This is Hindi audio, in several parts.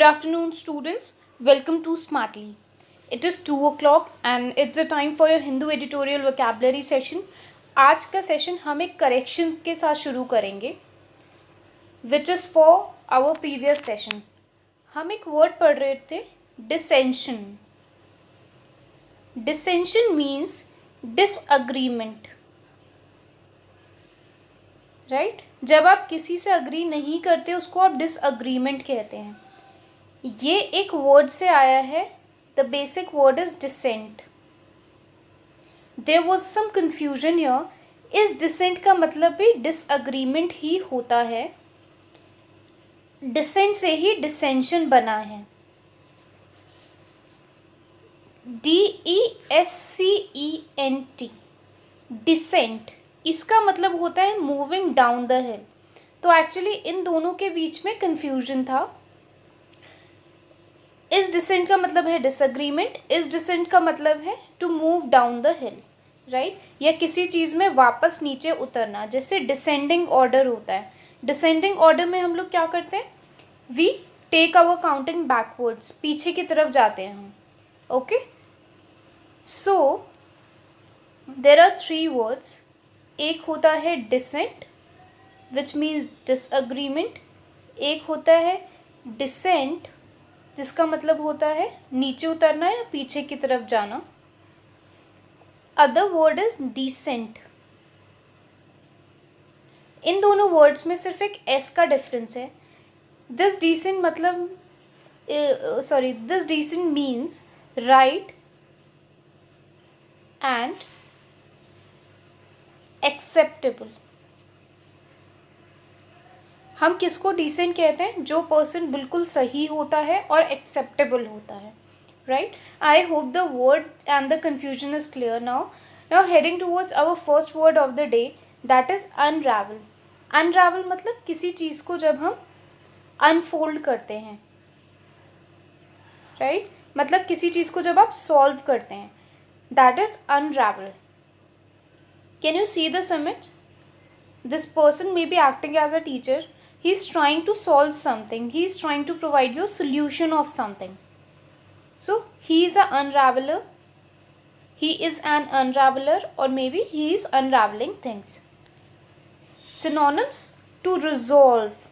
Good afternoon, students. Welcome to Smartly. It is 2 o'clock and it's the time for your Hindu editorial vocabulary session. आज का सेशन हम एक करेक्शन के साथ शुरू करेंगे which is for our previous session. हम एक वर्ड पढ़ रहे थे, dissension. Dissension means disagreement, right. जब आप किसी से अग्री नहीं करते उसको आप डिसअग्रीमेंट कहते हैं. ये एक वर्ड से आया है. The basic word is dissent. There was some confusion here. इस डिसेंट का मतलब भी डिसअग्रीमेंट ही होता है. डिसेंट से ही डिसेंशन बना है. DESCENT, descent. इसका मतलब होता है मूविंग डाउन द हिल. तो एक्चुअली इन दोनों के बीच में कन्फ्यूजन था. इस डिसेंट का मतलब है डिसअग्रीमेंट, इस डिसेंट का मतलब है to move down the hill, right. या किसी चीज़ में वापस नीचे उतरना, जैसे डिसेंडिंग ऑर्डर होता है. डिसेंडिंग ऑर्डर में हम लोग क्या करते हैं, we take our counting backwards, पीछे की तरफ जाते हैं हम. Okay, so there are 3 words. एक होता है डिसेंट विच मीन्स डिसअग्रीमेंट. एक होता है डिसेंट जिसका मतलब होता है नीचे उतरना या पीछे की तरफ जाना. Other word is descent. इन दोनों वर्ड्स में सिर्फ एक एस का डिफरेंस है. दिस डिसेंट मतलब this decent means right and acceptable. हम किसको डिसेंट कहते हैं, जो पर्सन बिल्कुल सही होता है और एक्सेप्टेबल होता है, right. I hope the word and the confusion is clear now. Now heading towards our first word of the day, that is unravel. Unravel मतलब किसी चीज़ को जब हम अनफोल्ड करते हैं, राइट. मतलब किसी चीज़ को जब आप सॉल्व करते हैं, that is unravel. Can you see this image? This person may be acting as a teacher. He is trying to solve something. He is trying to provide you a solution of something. So, he is an unraveler. He is an unraveler, or maybe he is unraveling things. Synonyms to resolve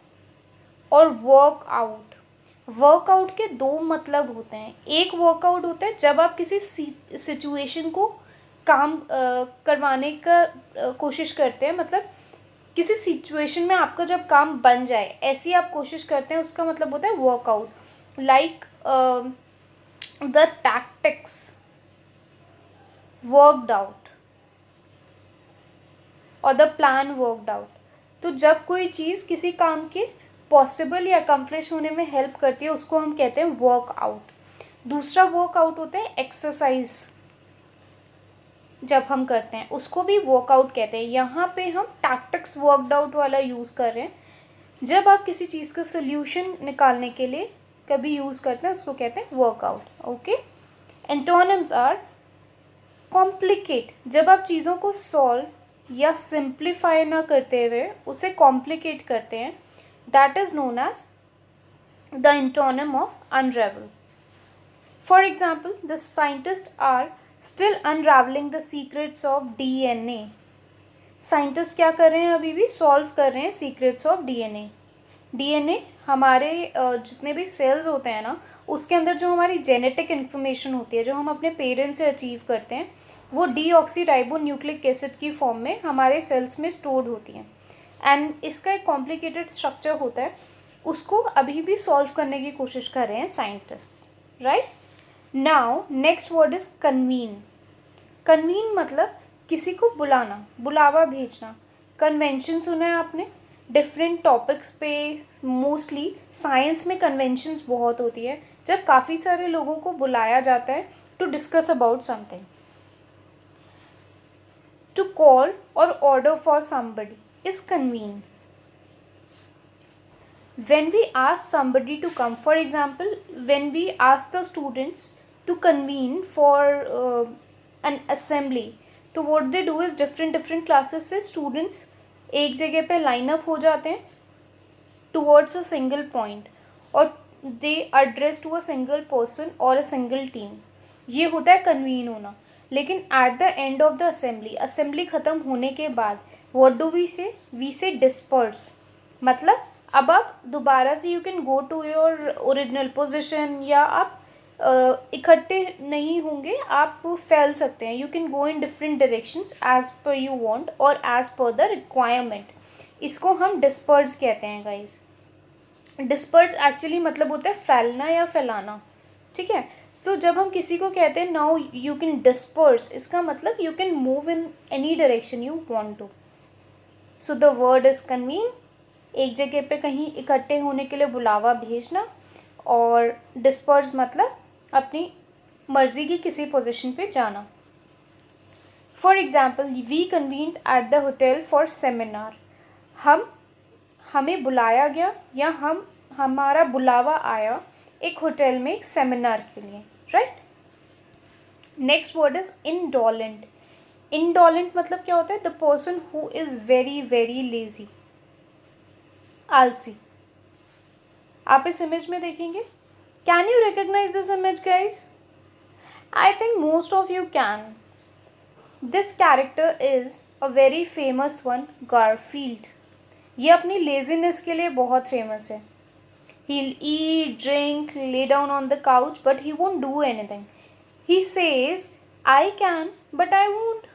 or work out. Workout के 2 मतलब होते हैं. एक वर्कआउट होता है जब आप किसी सिचुएशन को काम करवाने का कोशिश करते हैं, मतलब किसी सिचुएशन में आपका जब काम बन जाए ऐसी आप कोशिश करते हैं, उसका मतलब होता है workout. Like the tactics worked out और द प्लान वर्कड आउट. तो जब कोई चीज़ किसी काम के पॉसिबल या अकम्प्लिश होने में हेल्प करती है उसको हम कहते हैं वर्कआउट. दूसरा वर्कआउट होता है एक्सरसाइज. जब हम करते हैं उसको भी वर्कआउट कहते हैं. यहाँ पे हम टैक्टिक्स वर्कड आउट वाला यूज़ कर रहे हैं. जब आप किसी चीज़ का सोल्यूशन निकालने के लिए कभी यूज़ करते हैं उसको कहते हैं work out. Okay, antonyms are complicate. जब आप चीज़ों को सॉल्व या सिंप्लीफाई ना करते हुए उसे कॉम्प्लिकेट करते हैं, that is known as the antonym of unravel. For example, the scientist are still unravelling the secrets of DNA. Scientist क्या कर रहे हैं, अभी भी सॉल्व कर रहे हैं सीक्रेट्स ऑफ DNA. DNA हमारे जितने भी सेल्स होते हैं ना, उसके अंदर जो हमारी जेनेटिक इन्फॉर्मेशन होती है जो हम अपने पेरेंट्स से अचीव करते हैं, वो डीऑक्सीराइबोन्यूक्लिक एसिड की फॉर्म में हमारे सेल्स में स्टोर्ड होती हैं. एंड इसका एक कॉम्प्लिकेटेड स्ट्रक्चर होता है, उसको अभी भी सॉल्व करने की कोशिश कर रहे हैं scientist, right. Now next word is convene. Convene मतलब किसी को बुलाना, बुलावा भेजना. कन्वेंशन सुना है आपने डिफरेंट टॉपिक्स पे. मोस्टली साइंस में कन्वेंशंस बहुत होती है जब काफ़ी सारे लोगों को बुलाया जाता है to discuss about something. To call or order for somebody is convene. When we ask somebody to come, for example, when we ask the students to convene for an assembly, तो what they do is different classes से students एक जगह पे line up हो जाते हैं towards a single point, और they address to a single person or a single team, ये होता है कन्वीन होना। लेकिन at the end of the assembly ख़त्म होने के बाद what do we say disperse, मतलब अब आप दोबारा से you can go to your original position, या आप इकट्ठे नहीं होंगे, आप फैल सकते हैं। You can go in different directions as per you want or as per the requirement. इसको हम डिस्पर्स कहते हैं गाइस। डिस्पर्स एक्चुअली मतलब होता है फैलना या फैलाना, ठीक है। सो जब हम किसी को कहते हैं नाउ यू कैन डिस्पर्स, इसका मतलब you can move in any direction you want to. So the word is convene, एक जगह पे कहीं इकट्ठे होने के लिए बुलावा भेजना, और डिस्पर्स मतलब अपनी मर्जी की किसी पोजीशन पे जाना। For example we convened at the hotel for seminar, हमें बुलाया गया या हमारा बुलावा आया एक होटल में एक सेमिनार के लिए, right. Next word is indolent. Indolent मतलब क्या होता है? The person who is very very lazy, आलसी। आप इस इमेज में देखेंगे, can you recognise this image guys? I think most of you can. This character is a very famous one, Garfield. ये अपनी लेजीनेस के लिए बहुत फेमस है। He'll eat, drink, lay down on the couch, but he won't do anything. He says, I can, but I won't.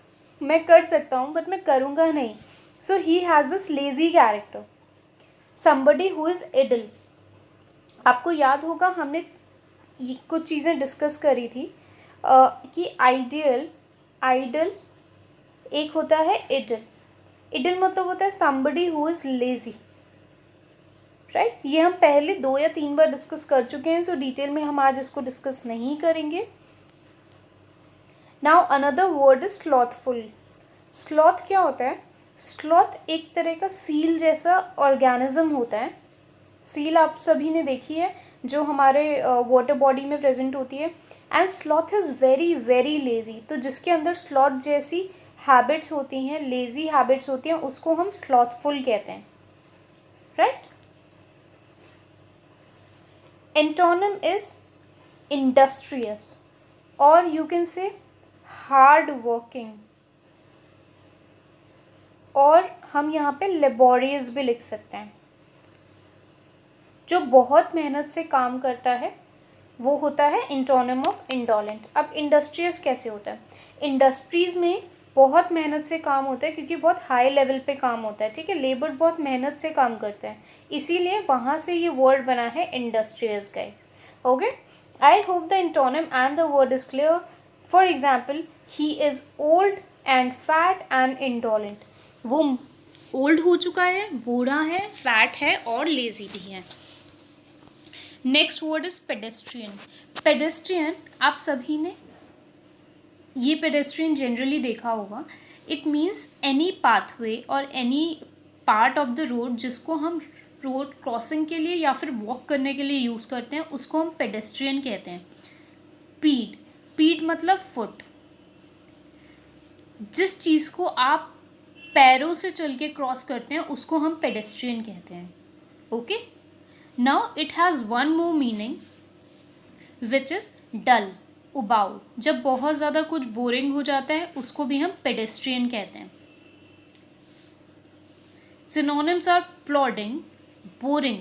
मैं कर सकता हूँ, but मैं करूँगा नहीं. So he has this lazy character. Somebody who is idle. आपको याद होगा हमने ये कुछ चीज़ें डिस्कस करी थी कि आइडल एक होता है idle. idle मतलब होता है somebody who is lazy. Right ये हम पहले 2 या 3 बार डिस्कस कर चुके हैं, सो डिटेल में हम आज इसको डिस्कस नहीं करेंगे। Now another word is slothful. Sloth क्या होता है? स्लॉथ एक तरह का सील जैसा ऑर्गेनिज्म होता है। सील आप सभी ने देखी है जो हमारे वाटर बॉडी में प्रेजेंट होती है। And sloth is very very lazy, तो जिसके अंदर स्लॉथ जैसी हैबिट्स होती हैं, लेजी हैबिट्स होती हैं, उसको हम स्लॉथफुल कहते हैं, right. Antonym is industrious, or you can say hard working, और हम यहाँ पे laborious भी लिख सकते हैं। जो बहुत मेहनत से काम करता है वो होता है एंटोनिम ऑफ इंडोलेंट। अब इंडस्ट्रियस कैसे होता है? इंडस्ट्रीज़ में बहुत मेहनत से काम होता है क्योंकि बहुत हाई लेवल पे काम होता है, ठीक है। लेबर बहुत मेहनत से काम करते हैं, इसीलिए वहाँ से ये वर्ड बना है industrious guys. Okay, I hope the antonym and the word is clear. For example, he is old and fat and indolent. वो ओल्ड हो चुका है, बूढ़ा है, फैट है और लेजी भी है। Next word is pedestrian. Pedestrian आप सभी ने ये पेडेस्ट्रियन जनरली देखा होगा। इट मीन्स एनी पाथवे और any part of the road जिसको हम रोड क्रॉसिंग के लिए या फिर वॉक करने के लिए यूज़ करते हैं, उसको हम पेडेस्ट्रियन कहते हैं। पीड मतलब फुट। जिस चीज़ को आप पैरों से चल के क्रॉस करते हैं उसको हम पेडेस्ट्रियन कहते हैं। Okay, now it has one more meaning which is dull, उबाऊ। जब बहुत ज़्यादा कुछ बोरिंग हो जाता है उसको भी हम पेडेस्ट्रियन कहते हैं। Synonyms are plodding, boring.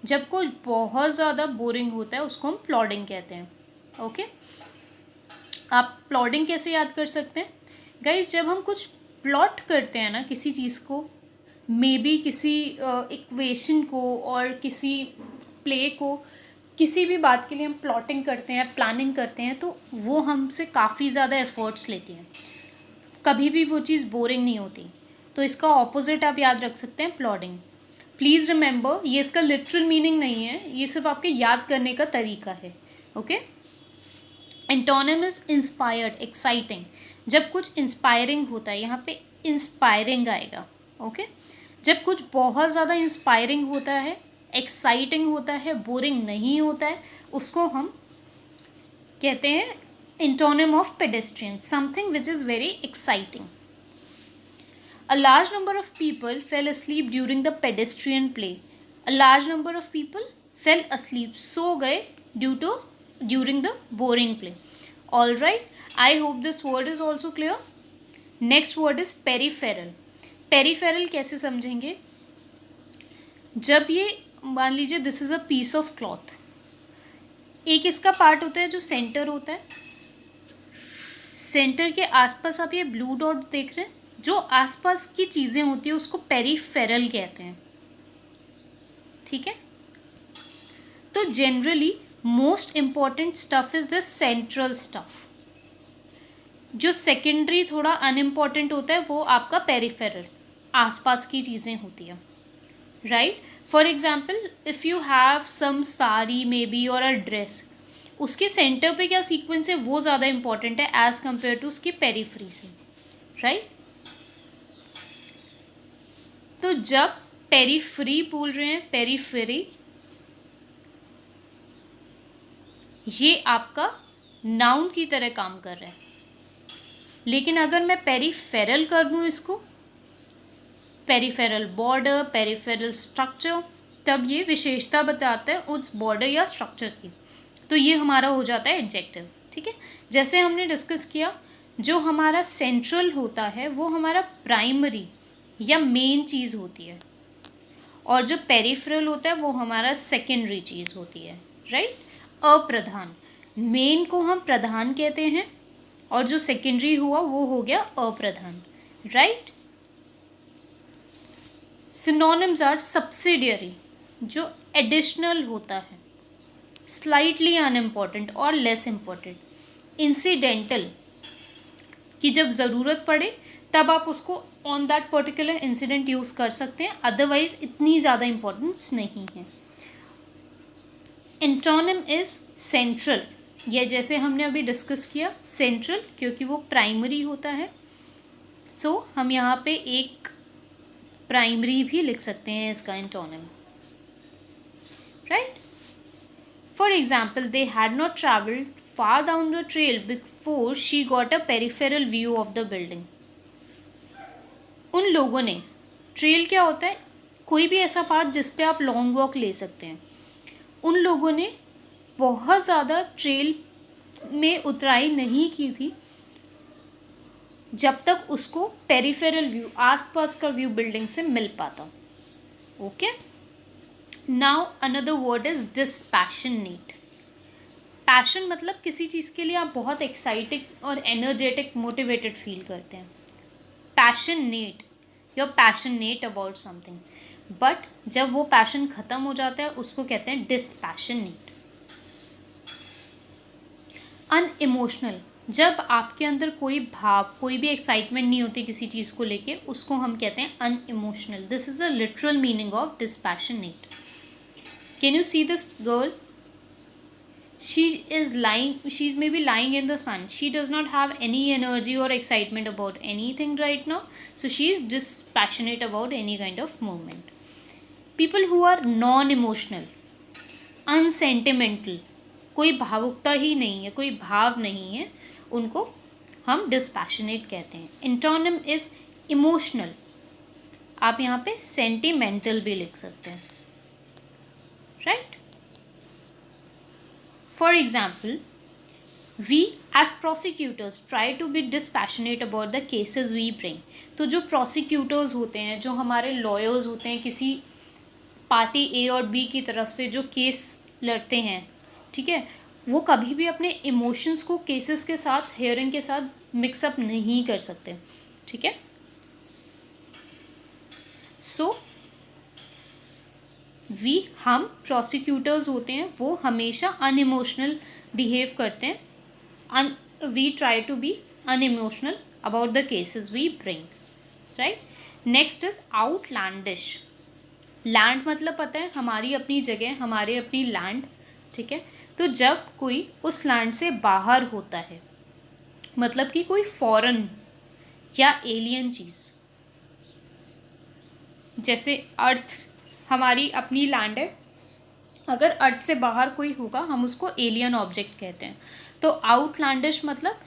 जब कोई बहुत ज़्यादा बोरिंग होता है उसको हम प्लॉडिंग कहते हैं। ओके, आप प्लॉडिंग कैसे याद कर सकते हैं गाइस? जब हम कुछ प्लॉट करते हैं ना किसी चीज़ को, मे बी किसी इक्वेशन को और किसी प्ले को, किसी भी बात के लिए हम प्लॉटिंग करते हैं, प्लानिंग करते हैं, तो वो हमसे काफ़ी ज़्यादा एफर्ट्स लेती हैं। कभी भी वो चीज़ बोरिंग नहीं होती। तो इसका ऑपोजिट आप याद रख सकते हैं, प्लॉडिंग। प्लीज़ रिमेंबर, ये इसका लिटरल मीनिंग नहीं है, ये सिर्फ आपके याद करने का तरीका है। Okay, antonym is inspired, exciting. जब कुछ इंस्पायरिंग होता है, यहाँ पे इंस्पायरिंग आएगा। ओके, जब कुछ बहुत ज़्यादा इंस्पायरिंग होता है, एक्साइटिंग होता है, बोरिंग नहीं होता है, उसको हम कहते हैं antonym of pedestrian, something which is very exciting. A large number of people fell asleep during the pedestrian play. A large number of people fell asleep, सो गए during the boring play. All right, I hope this word is also clear. Next word is peripheral. Peripheral कैसे समझेंगे? जब ये मान लीजिए this is a piece of cloth, एक इसका पार्ट होता है जो सेंटर होता है, सेंटर के आसपास आप ये ब्लू डॉट्स देख रहे हैं, जो आसपास की चीज़ें होती है उसको पेरीफेरल कहते हैं. ठीक है, तो generally most important stuff is the central stuff. जो सेकेंडरी थोड़ा अनइम्पॉर्टेंट होता है वो आपका पेरीफेरल, आसपास की चीज़ें होती हैं. Right, for example if you have some sari maybe or a dress, उसके सेंटर पे क्या सीक्वेंस है वो ज़्यादा इंपॉर्टेंट है एज कंपेयर टू उसकी पेरीफ्री से. राइट, तो जब पेरीफ्री बोल रहे हैं, पेरीफेरी, ये आपका नाउन की तरह काम कर रहा है. लेकिन अगर मैं पेरीफेरल कर दूं इसको, पेरीफेरल बॉर्डर, पेरीफेरल स्ट्रक्चर, तब ये विशेषता बताता है उस बॉर्डर या स्ट्रक्चर की. तो ये हमारा हो जाता है एडजेक्टिव. ठीक है, जैसे हमने डिस्कस किया, जो हमारा सेंट्रल होता है वो हमारा प्राइमरी या मेन चीज़ होती है, और जो पेरीफेरल होता है वो हमारा सेकेंडरी चीज़ होती है. राइट, अप्रधान. मेन को हम प्रधान कहते हैं और जो सेकेंडरी हुआ वो हो गया अप्रधान. राइट, सिनोनिम्स आर सब्सिडियरी, जो एडिशनल होता है, स्लाइटली अनइम्पॉर्टेंट और लेस इम्पॉर्टेंट. इंसिडेंटल, कि जब ज़रूरत पड़े तब आप उसको on that particular incident use कर सकते हैं, अदरवाइज इतनी ज़्यादा इम्पोर्टेंस नहीं है. एंटोनिम इज सेंट्रल, यह जैसे हमने अभी डिस्कस किया सेंट्रल, क्योंकि वो प्राइमरी होता है. सो हम यहाँ पे एक प्राइमरी भी लिख सकते हैं इसका antonym. Right, for example they had not travelled far down the trail before she got a peripheral view of the building. उन लोगों ने, ट्रेल क्या होता है, कोई भी ऐसा पाथ जिस पे आप लॉन्ग वॉक ले सकते हैं. उन लोगों ने बहुत ज़्यादा ट्रेल में उतराई नहीं की थी जब तक उसको पेरिफेरल व्यू, आसपास का व्यू बिल्डिंग से मिल पाता. Okay, now another word is dispassionate. Passion मतलब किसी चीज़ के लिए आप बहुत एक्साइटेड और एनर्जेटिक, मोटिवेटेड फील करते हैं. Passionate, you are passionate about something, but जब वो पैशन ख़त्म हो जाता है उसको कहते हैं डिस्पैशनेट. अनइमोशनल, जब आपके अंदर कोई भाव, कोई भी एक्साइटमेंट नहीं होती किसी चीज़ को लेके, उसको हम कहते हैं unemotional. This is a literal meaning of dispassionate. Can you see this girl? She is maybe lying in the sun. She does not have any energy or excitement about anything right now. So she is dispassionate about any kind of movement. People who are non-emotional, unsentimental, कोई भावुकता ही नहीं है, कोई भाव नहीं है, उनको हम dispassionate कहते हैं. Antonym is emotional. आप यहाँ पे sentimental भी लिख सकते हैं. Right? For example, we as prosecutors try to be dispassionate about the cases we bring. तो जो prosecutors होते हैं, जो हमारे lawyers होते हैं, किसी पार्टी A और B की तरफ से जो केस लड़ते हैं, ठीक है, वो कभी भी अपने इमोशंस को केसेस के साथ, हेयरिंग के साथ मिक्सअप नहीं कर सकते. ठीक है, सो हम प्रोसिक्यूटर्स होते हैं, वो हमेशा अनइमोशनल बिहेव करते हैं. We try to be unemotional about the cases we bring. Right, next is outlandish. Land मतलब पता है, हमारी अपनी जगह, हमारे अपनी लैंड. ठीक है, तो जब कोई उस लैंड से बाहर होता है, मतलब कि कोई फॉरेन या एलियन चीज़, जैसे अर्थ हमारी अपनी लैंड है, अगर अर्थ से बाहर कोई होगा हम उसको एलियन ऑब्जेक्ट कहते हैं. तो आउटलैंडिश मतलब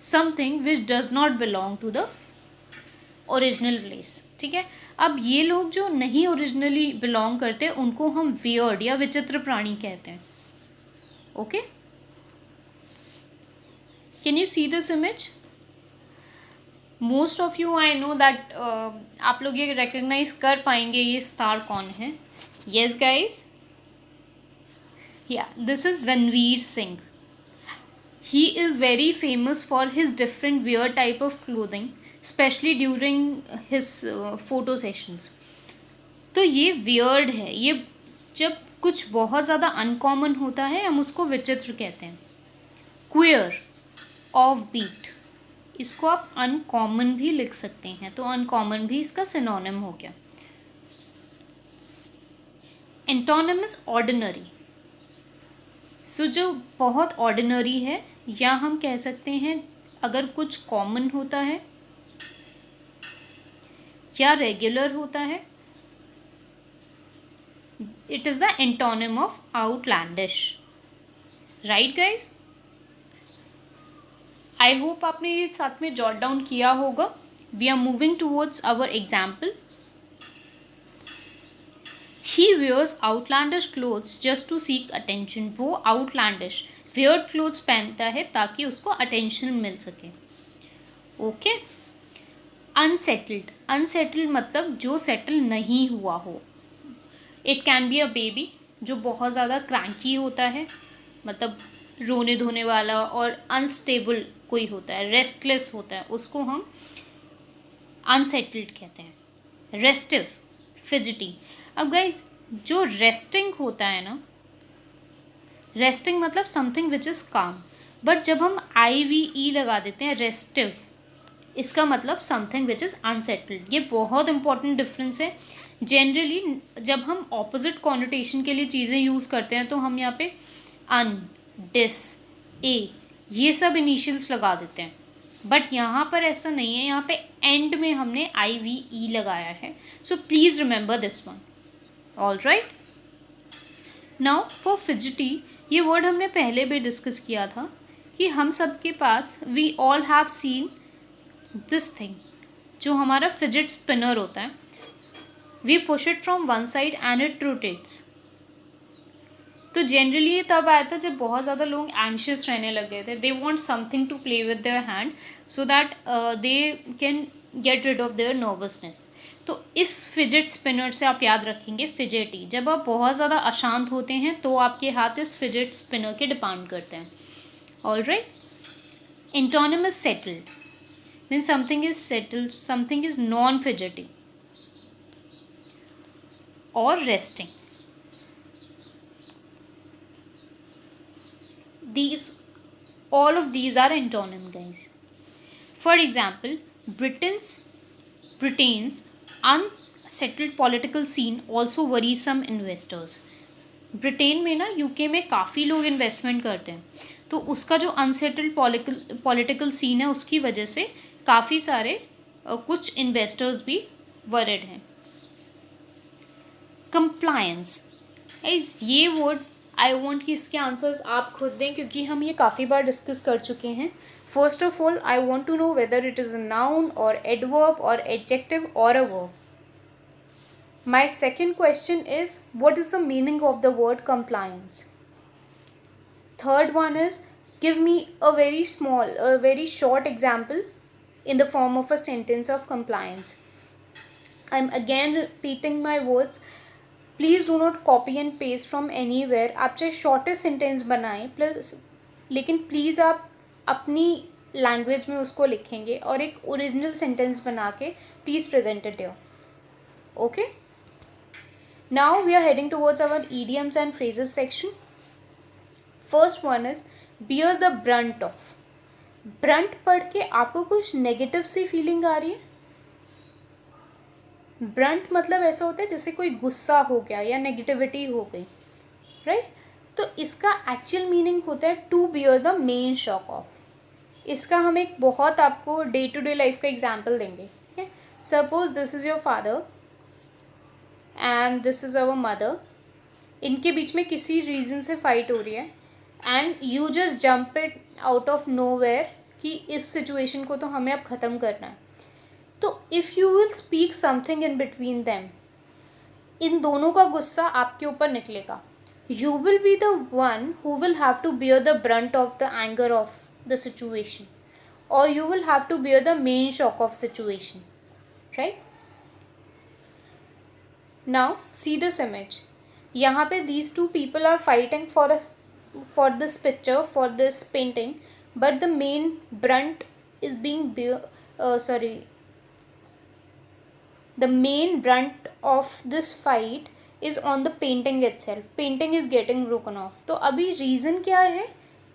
something which does not belong to the original place, ठीक है। अब ये लोग जो नहीं ओरिजिनली बिलोंग करते उनको हम वियर्ड या विचित्र प्राणी कहते हैं। Okay, can you see this image? Most of you I know that आप लोग ये रिकग्नाइज कर पाएंगे ये स्टार कौन है। यस गाइज, या this is Ranveer Singh. He is very famous for his different weird type of clothing, especially during his photo sessions. तो ये weird है, ये जब कुछ बहुत ज़्यादा uncommon होता है हम उसको विचित्र कहते हैं। queer, off beat, इसको आप uncommon भी लिख सकते हैं, तो uncommon भी इसका synonym हो गया। Antonym is ordinary, सो जो बहुत ऑर्डिनरी है, या हम कह सकते हैं अगर कुछ कॉमन होता है या रेगुलर होता है, it is the antonym of outlandish. Right guys, I hope आपने ये साथ में जॉट डाउन किया होगा। We are moving towards our example. He wears outlandish clothes just to seek attention. वो outlandish weird clothes पहनता है ताकि उसको attention मिल सके। ओके, unsettled, unsettled मतलब जो settle नहीं हुआ हो। It can be a baby जो बहुत ज़्यादा cranky होता है, मतलब रोने धोने वाला, और unstable कोई होता है, restless होता है, उसको हम unsettled कहते हैं। Restive, fidgety। अब गाइज जो रेस्टिंग होता है ना, रेस्टिंग मतलब समथिंग विच इज़ काम, बट जब हम IVE लगा देते हैं रेस्टिव, इसका मतलब समथिंग विच इज़ अनसेटल्ड। ये बहुत इंपॉर्टेंट डिफरेंस है। जनरली जब हम ऑपोजिट कॉन्नोटेशन के लिए चीज़ें यूज़ करते हैं तो हम यहाँ पे अन, डिस, ए, ये सब इनिशियल्स लगा देते हैं, बट यहाँ पर ऐसा नहीं है। यहाँ पे एंड में हमने IVE लगाया है। So please remember this one. All right, now for fidgety, ये वर्ड हमने पहले भी डिस्कस किया था कि हम सब के पास, we all have seen this thing, जो हमारा फिजिट स्पिनर होता है। We push it from one side and it rotates. तो जनरली ये तब आया था जब बहुत ज़्यादा लोग एंशियस रहने लग गए थे। They want something to play with their hand so that they can get rid of their nervousness. तो इस फिजिट स्पिनर से आप याद रखेंगे फिजेटी। जब आप बहुत ज़्यादा अशांत होते हैं तो आपके हाथ इस फिजिट स्पिनर के डिपेंड करते हैं। All right, antonym is settled, mean something is settled, something is non फिजेटी और resting. These, all of these are antonym, guys. For example, Britain's unsettled political scene also worries some investors. Britain में ना, यूके में काफ़ी लोग इन्वेस्टमेंट करते हैं, तो उसका जो अनसेटल्ड पॉलिटिकल सीन है उसकी वजह से काफ़ी सारे कुछ इन्वेस्टर्स भी वरिड हैं। कंप्लायंस, ये वर्ड आई वॉन्ट कि इसके आंसर्स आप खुद दें, क्योंकि हम ये काफ़ी बार डिस्कस कर चुके हैं। First of all I want to know whether it is a noun or adverb or adjective or a verb. My second question is what is the meaning of the word compliance. Third one is give me a very short example in the form of a sentence of compliance. I'm again repeating my words. Please do not copy and paste from anywhere. आप चाहे शॉर्टेस्ट सेंटेंस बनाएं प्लस, लेकिन प्लीज़ आप अपनी लैंग्वेज में उसको लिखेंगे और एक ओरिजिनल सेंटेंस बना के please present it here. Okay, now we are heading towards our idioms and phrases section. First one is bear the brunt of. Brunt पढ़ के आपको कुछ नेगेटिव सी फीलिंग आ रही है? ब्रंट मतलब ऐसा होता है जैसे कोई गुस्सा हो गया या नेगेटिविटी हो गई, राइट? तो इसका एक्चुअल मीनिंग होता है to bear the main shock of. इसका हम एक बहुत आपको डे टू डे लाइफ का एग्जाम्पल देंगे, ठीक है? Suppose this is your father and this is our mother. इनके बीच में किसी रीज़न से फाइट हो रही है and you just jump it out of nowhere कि इस सिचुएशन को तो हमें अब ख़त्म करना है। तो तो if you will speak something in between them, इन दोनों का गुस्सा आपके ऊपर निकलेगा. You will be the one who will have to bear the brunt of the anger of the situation, or you will have to bear the main shock of situation, right? Now see this image. यहाँ पे these two people are fighting for this picture, for this painting, but the main brunt is being the main brunt of this fight is on the painting itself. Painting is getting broken off. तो अभी reason क्या है,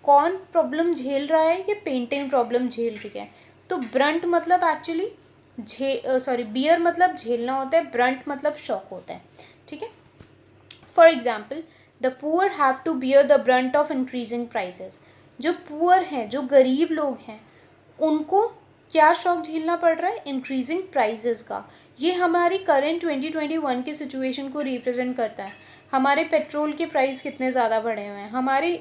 कौन प्रॉब्लम झेल रहा है, ये पेंटिंग प्रॉब्लम झेल रही है. तो ब्रंट मतलब एक्चुअली बियर मतलब झेलना होता है, ब्रंट मतलब शॉक होता है. ठीक है. For example, the poor have to bear the brunt of increasing prices. जो पुअर हैं, जो गरीब लोग हैं, उनको क्या शॉक झेलना पड़ रहा है, इंक्रीजिंग प्राइसेस का. ये हमारी करंट 2021 की सिचुएशन को रिप्रेजेंट करता है. हमारे पेट्रोल के प्राइस कितने ज़्यादा बढ़े हुए हैं, हमारी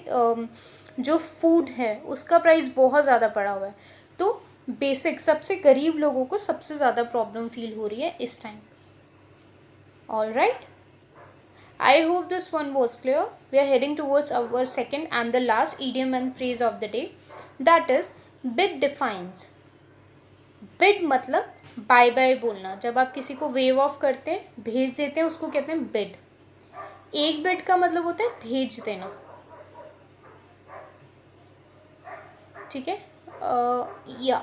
जो फूड है उसका प्राइस बहुत ज़्यादा बढ़ा हुआ है. तो बेसिक सबसे गरीब लोगों को सबसे ज़्यादा प्रॉब्लम फील हो रही है इस time. All right, I hope this one was clear. We are heading towards our second and the last idiom and phrase of the day, that is bid defiance. Bid मतलब बाय बाय बोलना. जब आप किसी को वेव ऑफ करते हैं, भेज देते हैं, उसको कहते हैं बिड. एक बिड का मतलब होता है भेज देना. ठीक है, या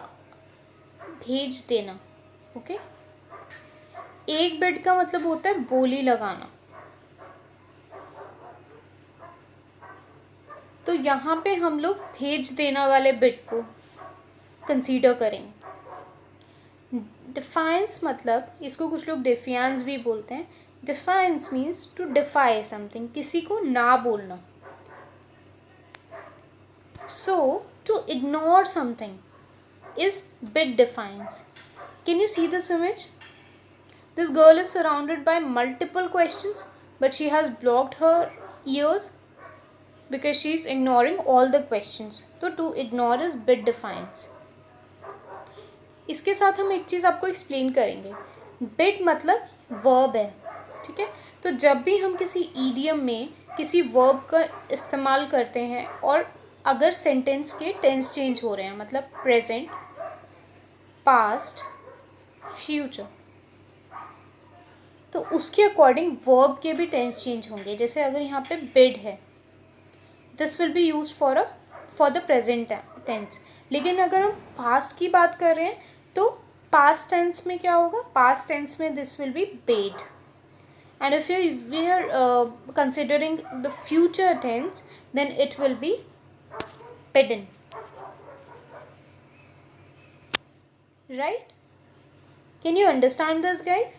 भेज देना. ओके. एक बिड का मतलब होता है बोली लगाना. तो यहाँ पे हम लोग भेज देना वाले बिड को कंसीडर करेंगे. डिफाइंस मतलब, इसको कुछ लोग डिफियंस भी बोलते हैं. Defiance means to defy something, किसी को ना बोलना. So, to ignore something is bid defiance. Can you see this image? This girl is surrounded by multiple questions, but she has blocked her ears because she is ignoring all the questions. So, to ignore is bid defiance. इसके साथ हम एक चीज़ आपको एक्सप्लेन करेंगे. बिड मतलब वर्ब है. ठीक है. तो जब भी हम किसी ईडियम में किसी वर्ब का इस्तेमाल करते हैं और अगर सेंटेंस के टेंस चेंज हो रहे हैं, मतलब प्रेजेंट, पास्ट, फ्यूचर, तो उसके अकॉर्डिंग वर्ब के भी टेंस चेंज होंगे. जैसे अगर यहाँ पे बिड है, this will be use for the present tense. लेकिन अगर हम पास्ट की बात कर रहे हैं तो पास्ट टेंस में क्या होगा, पास्ट टेंस में this will be bade. And if we are considering the future tense, then it will be bidden. Right? Can you understand this, guys?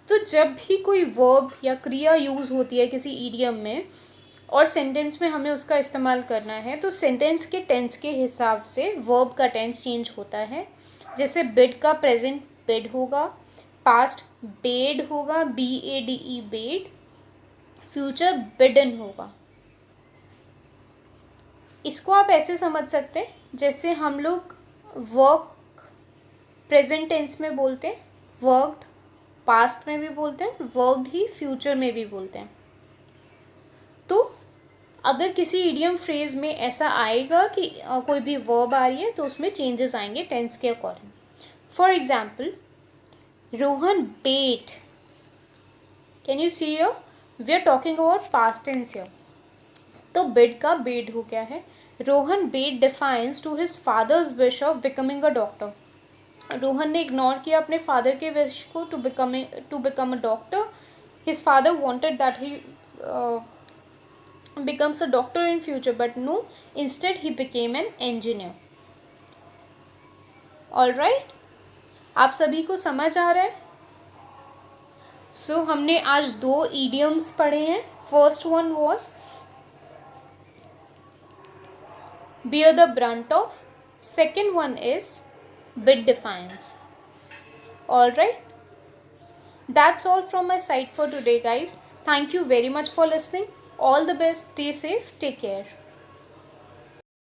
तो जब भी कोई वर्ब या क्रिया यूज़ होती है किसी ईडियम में और सेंटेंस में हमें उसका इस्तेमाल करना है, तो सेंटेंस के टेंस के हिसाब से वर्ब का टेंस चेंज होता है. जैसे बिड का प्रेजेंट बिड होगा, पास्ट बेड होगा, BADE बेड, फ्यूचर बिडन होगा. इसको आप ऐसे समझ सकते हैं जैसे हम लोग वर्क प्रेजेंट टेंस में बोलते हैं, वर्कड पास्ट में भी बोलते हैं, वर्कड ही फ्यूचर में भी बोलते हैं. तो अगर किसी इडियम फ्रेज में ऐसा आएगा कि कोई भी वर्ब आ रही है तो उसमें चेंजेस आएंगे टेंस के according. For example, Rohan bade. Can you see here, we are talking about past tense here. तो बिड का बेड हो गया है. Rohan bade defiance to his father's wish of becoming a doctor. Rohan ने इग्नोर किया अपने फादर के विश को to become a doctor. His father wanted that he becomes a doctor in future, but no, instead he became an engineer. All right, आप सभी को समझ आ रहा है? So हमने आज 2 idioms पढ़े हैं. First one was bear the brunt of. Second one is bid defiance. All right, that's all from my side for today, guys. Thank you very much for listening. All the best. Stay safe. Take care.